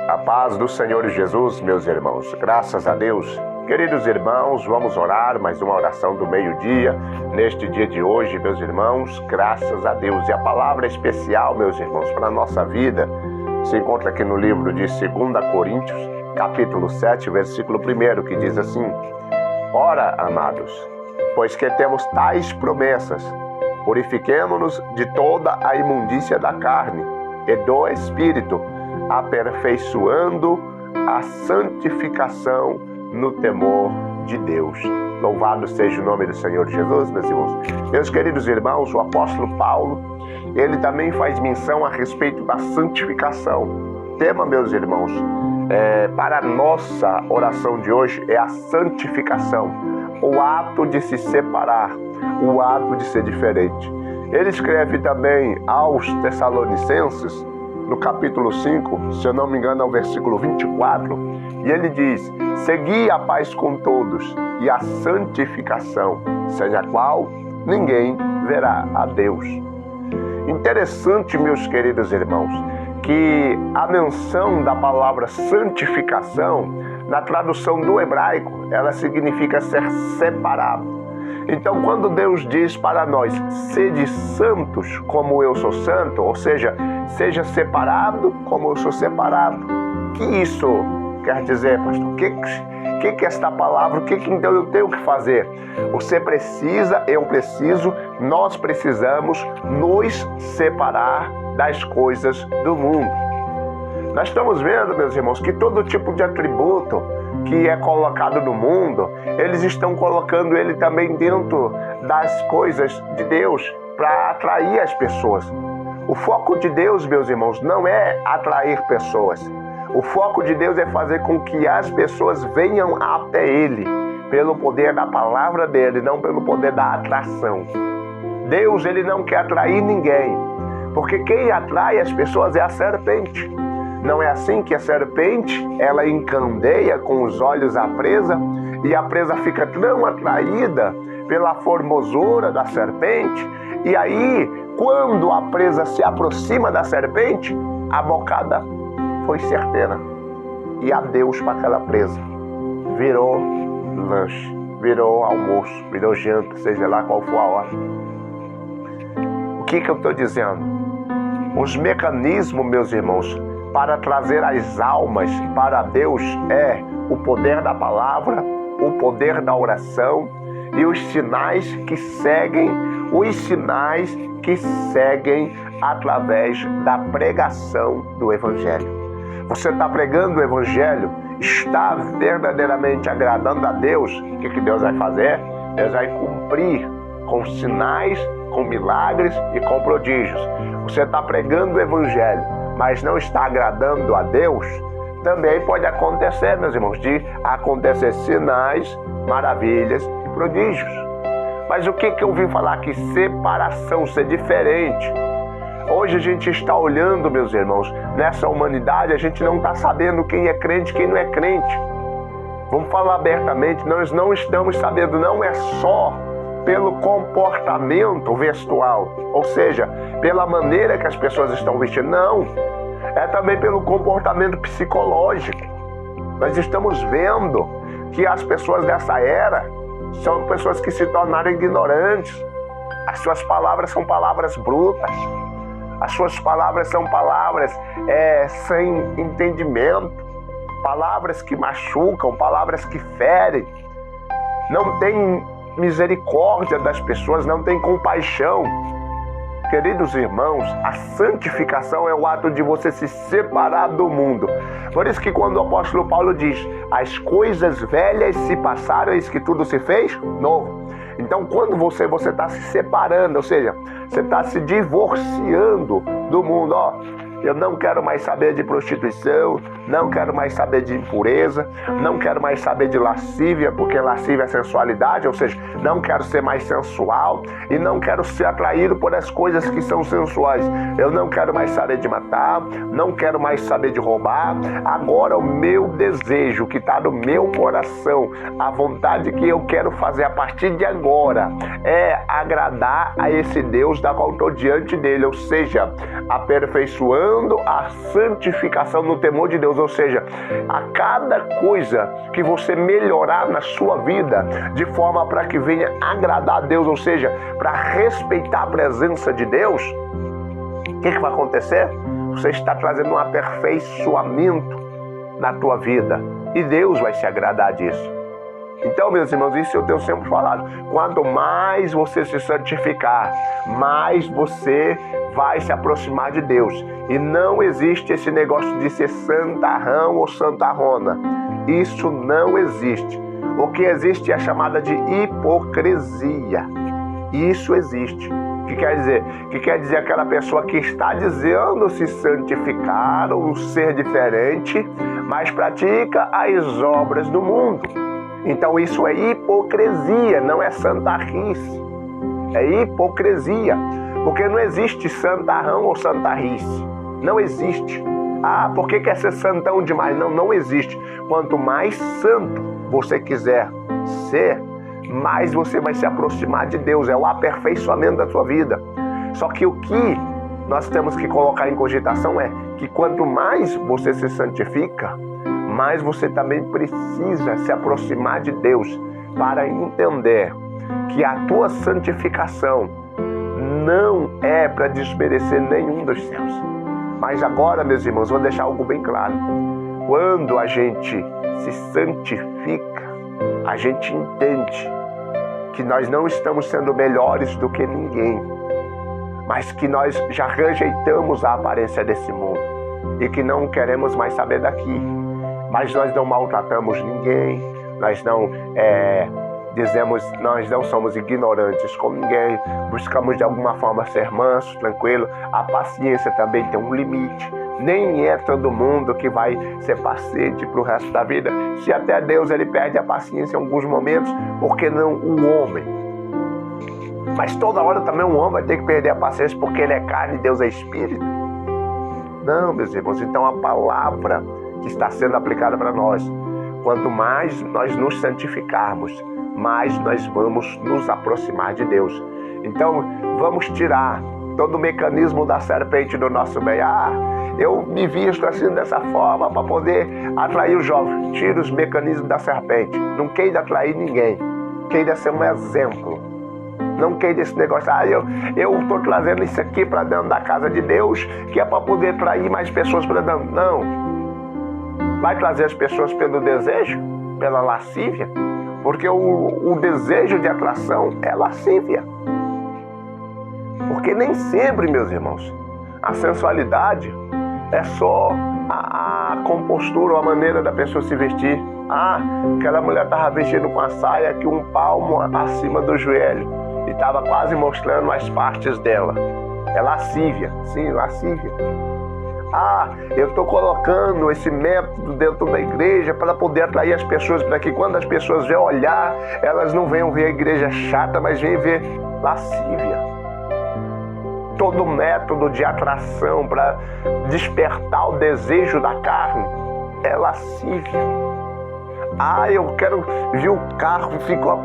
A paz do Senhor Jesus, meus irmãos. Graças a Deus. Queridos irmãos, vamos orar, mais uma oração do meio-dia, neste dia de hoje, meus irmãos, graças a Deus. E a palavra especial, meus irmãos, para a nossa vida, se encontra aqui no livro de 2 Coríntios, capítulo 7, versículo 1, que diz assim: Ora, amados, pois que temos tais promessas, purifiquemo-nos de toda a imundícia da carne e do Espírito, aperfeiçoando a santificação no temor de Deus. Louvado seja o nome do Senhor Jesus, meus irmãos. Meus queridos irmãos, o apóstolo Paulo, ele também faz menção a respeito da santificação. O tema, meus irmãos, para a nossa oração de hoje é a santificação, o ato de se separar, o ato de ser diferente. Ele escreve também aos Tessalonicenses, no capítulo 5, se eu não me engano, é o versículo 24, e ele diz: segui a paz com todos e a santificação, sem a qual ninguém verá a Deus. Interessante, meus queridos irmãos, que a menção da palavra santificação, na tradução do hebraico, ela significa ser separado. Então, quando Deus diz para nós, sede santos como eu sou santo, ou seja, seja separado como eu sou separado. O que isso quer dizer, pastor? O que esta palavra, então eu tenho que fazer? Você precisa, eu preciso, nós precisamos nos separar das coisas do mundo. Nós estamos vendo, meus irmãos, que todo tipo de atributo que é colocado no mundo, eles estão colocando ele também dentro das coisas de Deus para atrair as pessoas. O foco de Deus, meus irmãos, não é atrair pessoas. O foco de Deus é fazer com que as pessoas venham até Ele, pelo poder da palavra dEle, não pelo poder da atração. Deus, Ele não quer atrair ninguém, porque quem atrai as pessoas é a serpente. Não é assim que a serpente, ela encandeia com os olhos a presa, e a presa fica tão atraída pela formosura da serpente, e aí, quando a presa se aproxima da serpente, a bocada foi certeira. E adeus para aquela presa. Virou lanche, virou almoço, virou janta, seja lá qual for a hora. O que eu estou dizendo? Os mecanismos, meus irmãos, para trazer as almas para Deus é o poder da palavra, o poder da oração e os sinais que seguem através da pregação do Evangelho. Você está pregando o Evangelho, está verdadeiramente agradando a Deus, o que Deus vai fazer? Deus vai cumprir com sinais, com milagres e com prodígios. Você está pregando o Evangelho, mas não está agradando a Deus, também pode acontecer, meus irmãos, de acontecer sinais, maravilhas e prodígios. Mas o que eu vim falar aqui? Separação, ser diferente. Hoje a gente está olhando, meus irmãos, nessa humanidade, a gente não está sabendo quem é crente e quem não é crente. Vamos falar abertamente, nós não estamos sabendo, não é só pelo comportamento vestual, ou seja, pela maneira que as pessoas estão vestindo, não. É também pelo comportamento psicológico. Nós estamos vendo que as pessoas dessa era são pessoas que se tornaram ignorantes. As suas palavras são palavras brutas. As suas palavras são palavras sem entendimento. Palavras que machucam, palavras que ferem. Não tem misericórdia das pessoas, não tem compaixão. Queridos irmãos, a santificação é o ato de você se separar do mundo. Por isso que quando o apóstolo Paulo diz: as coisas velhas se passaram, eis que tudo se fez novo. Então, quando você está se separando, ou seja, você está se divorciando do mundo, eu não quero mais saber de prostituição, não quero mais saber de impureza, não quero mais saber de lascívia, porque lascívia é sensualidade, ou seja, não quero ser mais sensual e não quero ser atraído por as coisas que são sensuais. Eu não quero mais saber de matar, não quero mais saber de roubar. Agora o meu desejo que está no meu coração, a vontade que eu quero fazer a partir de agora é agradar a esse Deus da qual estou diante dele, ou seja, aperfeiçoando buscando a santificação no temor de Deus, ou seja, a cada coisa que você melhorar na sua vida, de forma para que venha agradar a Deus, ou seja, para respeitar a presença de Deus, o que vai acontecer? Você está trazendo um aperfeiçoamento na tua vida e Deus vai se agradar disso. Então, meus irmãos, isso eu tenho sempre falado. Quanto mais você se santificar, mais você vai se aproximar de Deus. E não existe esse negócio de ser santarrão ou santarrona. Isso não existe. O que existe é a chamada de hipocrisia. Isso existe. O que quer dizer? Que quer dizer aquela pessoa que está dizendo se santificar ou ser diferente, mas pratica as obras do mundo. Então isso é hipocrisia, não é santarrice. É hipocrisia, porque não existe santarrão ou santarrice. Não existe. Ah, por que quer ser santão demais? Não, não existe. Quanto mais santo você quiser ser, mais você vai se aproximar de Deus. É o aperfeiçoamento da sua vida. Só que o que nós temos que colocar em cogitação é que quanto mais você se santifica, mais você também precisa se aproximar de Deus para entender que a tua santificação não é para desmerecer nenhum dos céus. Mas agora, meus irmãos, vou deixar algo bem claro. Quando a gente se santifica, a gente entende que nós não estamos sendo melhores do que ninguém, mas que nós já rejeitamos a aparência desse mundo e que não queremos mais saber daqui. Mas nós não maltratamos ninguém, nós não nós não somos ignorantes com ninguém, buscamos de alguma forma ser manso, tranquilo. A paciência também tem um limite. Nem é todo mundo que vai ser paciente para o resto da vida. Se até Deus ele perde a paciência em alguns momentos, por que não um homem? Mas toda hora também um homem vai ter que perder a paciência porque ele é carne e Deus é espírito? Não, meus irmãos. Então a palavra que está sendo aplicada para nós, quanto mais nós nos santificarmos, mais nós vamos nos aproximar de Deus. Então vamos tirar todo o mecanismo da serpente do nosso meio. Eu me visto assim dessa forma para poder atrair os jovens. Tira os mecanismos da serpente. Não queira atrair ninguém. Queira ser um exemplo. Não queira esse negócio. Eu estou trazendo isso aqui para dentro da casa de Deus, que é para poder atrair mais pessoas para dentro. Não. Vai trazer as pessoas pelo desejo, pela lascívia, porque o desejo de atração é lascívia. Porque nem sempre, meus irmãos, a sensualidade é só a compostura ou a maneira da pessoa se vestir. Aquela mulher estava vestindo com a saia que um palmo acima do joelho e estava quase mostrando as partes dela. É lascívia, sim, lascívia. Eu estou colocando esse método dentro da igreja para poder atrair as pessoas, para que quando as pessoas venham olhar, elas não venham ver a igreja chata, mas venham ver lascívia. Todo método de atração para despertar o desejo da carne é lascívia. Eu quero ver o carro, ficou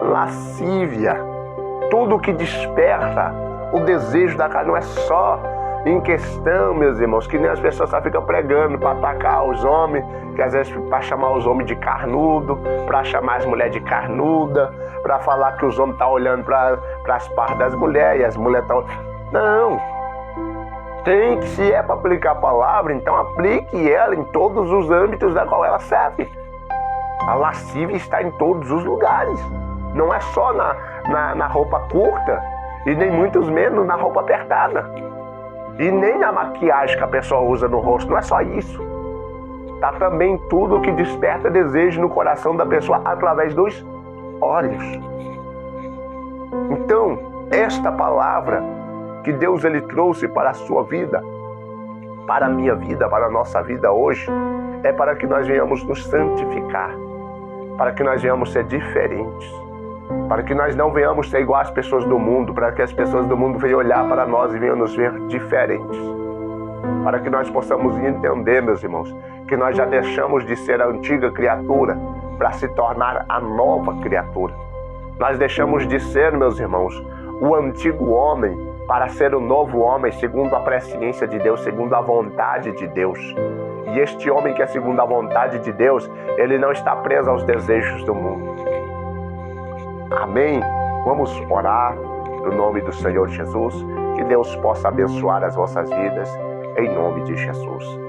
lascívia. Tudo que desperta o desejo da carne não é só em questão, meus irmãos, que nem as pessoas só ficam pregando para atacar os homens, que às vezes para chamar os homens de carnudo, para chamar as mulheres de carnuda, para falar que os homens estão olhando para as partes das mulheres e as mulheres estão... Não. Se é para aplicar a palavra, então aplique ela em todos os âmbitos da qual ela serve. A lascívia está em todos os lugares. Não é só na roupa curta e nem muitos menos na roupa apertada. E nem na maquiagem que a pessoa usa no rosto. Não é só isso. Está também tudo que desperta desejo no coração da pessoa através dos olhos. Então, esta palavra que Deus ele trouxe para a sua vida, para a minha vida, para a nossa vida hoje, é para que nós venhamos nos santificar, para que nós venhamos ser diferentes, para que nós não venhamos ser igual às pessoas do mundo, para que as pessoas do mundo venham olhar para nós e venham nos ver diferentes, para que nós possamos entender, meus irmãos, que nós já deixamos de ser a antiga criatura para se tornar a nova criatura. Nós deixamos de ser, meus irmãos, o antigo homem para ser um novo homem, segundo a presciência de Deus, segundo a vontade de Deus. E este homem que é segundo a vontade de Deus, ele não está preso aos desejos do mundo. Amém? Vamos orar no nome do Senhor Jesus, que Deus possa abençoar as vossas vidas, em nome de Jesus.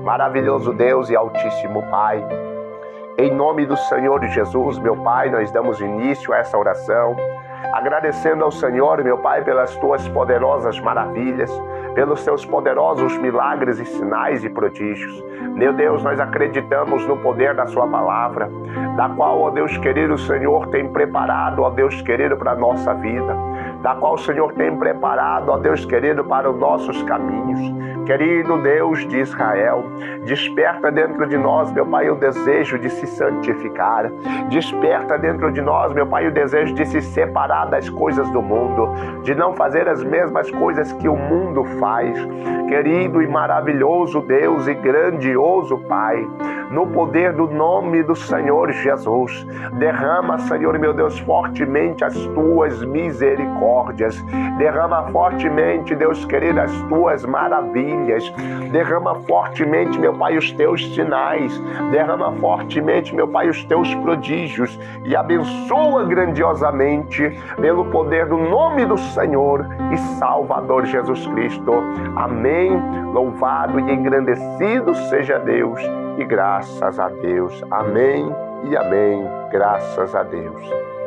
Maravilhoso Deus e altíssimo Pai, em nome do Senhor Jesus, meu Pai, nós damos início a essa oração, agradecendo ao Senhor, meu Pai, pelas tuas poderosas maravilhas, pelos teus poderosos milagres e sinais e prodígios. Meu Deus, nós acreditamos no poder da sua palavra, da qual, ó Deus querido, o Senhor tem preparado, ó Deus querido, para a nossa vida, da qual o Senhor tem preparado, ó Deus querido, para os nossos caminhos. Querido Deus de Israel, desperta dentro de nós, meu Pai, o desejo de se santificar. Desperta dentro de nós, meu Pai, o desejo de se separar das coisas do mundo, de não fazer as mesmas coisas que o mundo faz. Querido e maravilhoso Deus e grandioso Pai, no poder do nome do Senhor Jesus, derrama, Senhor meu Deus, fortemente as tuas misericórdias. Derrama fortemente, Deus querido, as tuas maravilhas. Derrama fortemente, meu Pai, os teus sinais. Derrama fortemente, meu Pai, os teus prodígios. E abençoa grandiosamente pelo poder do nome do Senhor e Salvador Jesus Cristo. Amém. Louvado e engrandecido seja Deus. E graças a Deus. Amém e amém. Graças a Deus.